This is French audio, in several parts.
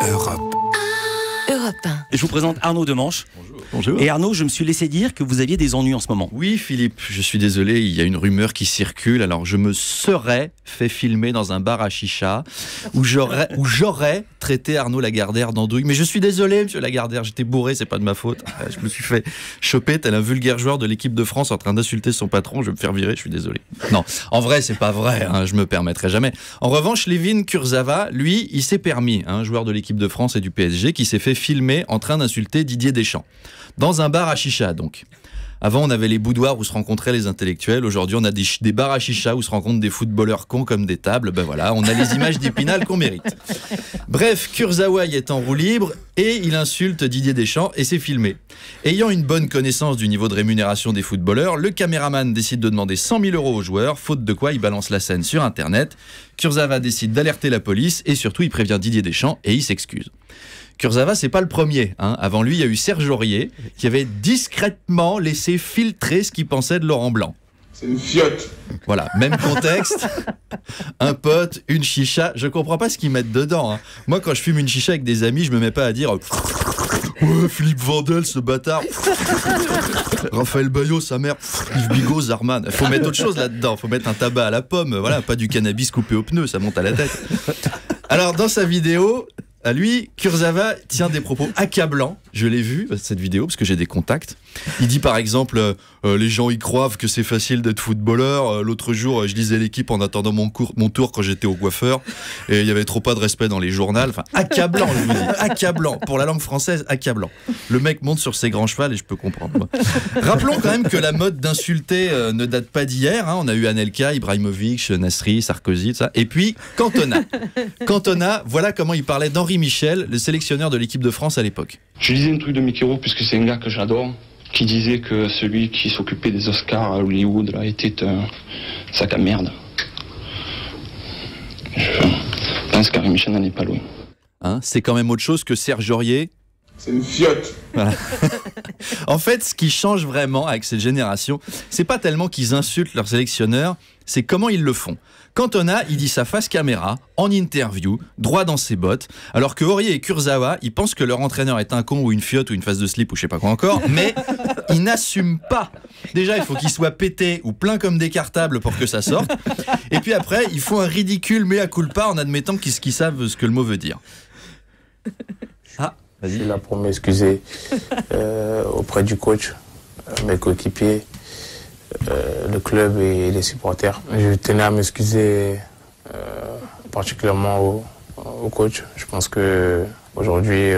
Europe 1. Je vous présente Arnaud Demanche. Bonjour. Et Arnaud, je me suis laissé dire que vous aviez des ennuis en ce moment. Oui, Philippe, je suis désolé, il y a une rumeur qui circule. Alors, je me serais fait filmer dans un bar à chicha où j'aurais traité Arnaud Lagardère d'andouille. Mais je suis désolé, monsieur Lagardère, j'étais bourré, c'est pas de ma faute. Je me suis fait choper tel un vulgaire joueur de l'équipe de France en train d'insulter son patron. Je vais me faire virer, je suis désolé. Non, en vrai, c'est pas vrai, hein, je me permettrai jamais. En revanche, Levin Kurzawa, lui, il s'est permis, un joueur de l'équipe de France et du PSG, qui s'est fait filmer en train d'insulter Didier Deschamps. Dans un bar à chicha, donc. Avant, on avait les boudoirs où se rencontraient les intellectuels. Aujourd'hui, on a des bars à chicha où se rencontrent des footballeurs cons comme des tables. Ben voilà, on a les images d'Épinal qu'on mérite. Bref, Kurzawa y est en roue libre et il insulte Didier Deschamps et c'est filmé. Ayant une bonne connaissance du niveau de rémunération des footballeurs, le caméraman décide de demander 100 000 € aux joueurs, faute de quoi il balance la scène sur Internet. Kurzawa décide d'alerter la police et surtout, il prévient Didier Deschamps et il s'excuse. Kurzawa, c'est pas le premier. Avant lui, il y a eu Serge Aurier, qui avait discrètement laissé filtrer ce qu'il pensait de Laurent Blanc. C'est une fiotte. Voilà, même contexte. Un pote, une chicha. Je comprends pas ce qu'ils mettent dedans. Moi, quand je fume une chicha avec des amis, je me mets pas à dire ouais, Philippe Vandel, ce bâtard. Raphaël Baillot, sa mère. Yves Bigot, Zarman. Faut mettre autre chose là-dedans. Faut mettre un tabac à la pomme. Voilà, pas du cannabis coupé au pneu, ça monte à la tête. Alors, dans sa vidéo, à lui, Kurzawa tient des propos accablants. Je l'ai vu, cette vidéo, parce que j'ai des contacts. Il dit par exemple, les gens y croient que c'est facile d'être footballeur. L'autre jour, je lisais l'équipe en attendant mon tour quand j'étais au coiffeur. Et il y avait trop pas de respect dans les journaux. Enfin, accablant, je vous dis. Accablant. Pour la langue française, accablant. Le mec monte sur ses grands chevals et je peux comprendre. Rappelons quand même que la mode d'insulter ne date pas d'hier. On a eu Anelka, Ibrahimovic, Nasri, Sarkozy, tout ça. Et puis, Cantona. Cantona, voilà comment il parlait d'Henri Michel, le sélectionneur de l'équipe de France à l'époque. Je lisais un truc de Mickey Rourke, puisque c'est un gars que j'adore, qui disait que celui qui s'occupait des Oscars à Hollywood là, était un sac à merde. Je pense qu'Henri Michel n'en est pas loin. C'est quand même autre chose que Serge Aurier. C'est une fiotte. Voilà. En fait, ce qui change vraiment avec cette génération, c'est pas tellement qu'ils insultent leur sélectionneur, c'est comment ils le font. Cantona, il dit ça face caméra, en interview, droit dans ses bottes, alors que Aurier et Kurzawa, ils pensent que leur entraîneur est un con ou une fiotte ou une face de slip ou je sais pas quoi encore, mais ils n'assument pas. Déjà, il faut qu'ils soient pétés ou pleins comme des cartables pour que ça sorte. Et puis après, il faut un ridicule mea culpa en admettant qu'ils savent ce que le mot veut dire. Je suis là pour m'excuser auprès du coach, mes coéquipiers, le club et les supporters. Je tenais à m'excuser particulièrement au coach. Je pense qu'aujourd'hui,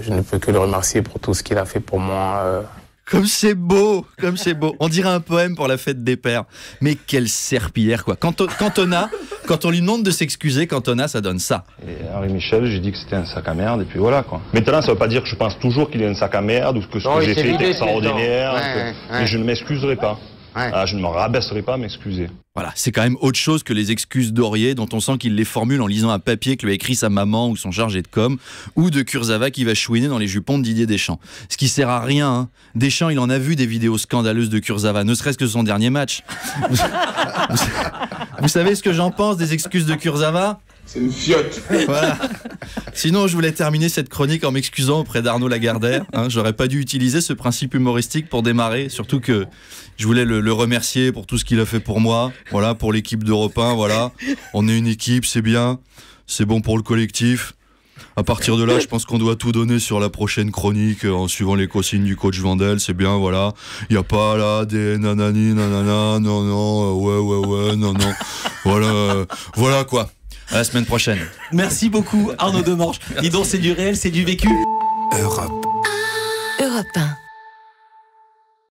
je ne peux que le remercier pour tout ce qu'il a fait pour moi. Comme c'est beau, comme c'est beau. On dirait un poème pour la fête des pères. Mais quelle serpillière, quoi. Cantona, quand on lui demande de s'excuser, Cantona, ça donne ça. Et Henri Michel, j'ai dit que c'était un sac à merde, et puis voilà, quoi. Maintenant, ça veut pas dire que je pense toujours qu'il est un sac à merde, ou que ce que j'ai fait est extraordinaire, mais je ne m'excuserai pas. Je ne me rabaisserai pas à m'excuser. Voilà, c'est quand même autre chose que les excuses d'Aurier dont on sent qu'il les formule en lisant un papier que lui a écrit sa maman ou son chargé de com, ou de Kurzawa qui va chouiner dans les jupons de Didier Deschamps. Ce qui sert à rien. Deschamps, il en a vu des vidéos scandaleuses de Kurzawa, ne serait-ce que son dernier match. Vous savez ce que j'en pense des excuses de Kurzawa ? C'est une fiotte. Voilà. Sinon, je voulais terminer cette chronique en m'excusant auprès d'Arnaud Lagardère. J'aurais pas dû utiliser ce principe humoristique pour démarrer, surtout que je voulais le remercier pour tout ce qu'il a fait pour moi. Voilà, pour l'équipe d'Europe 1, voilà. On est une équipe, c'est bien. C'est bon pour le collectif. À partir de là, je pense qu'on doit tout donner sur la prochaine chronique en suivant les consignes du coach Vandel, c'est bien, voilà. Il n'y a pas là des nanani, nanana, non, ouais, non. Voilà quoi. À la semaine prochaine. Merci beaucoup Arnaud Demanche. Dis donc, c'est du réel, c'est du vécu. Europe 1.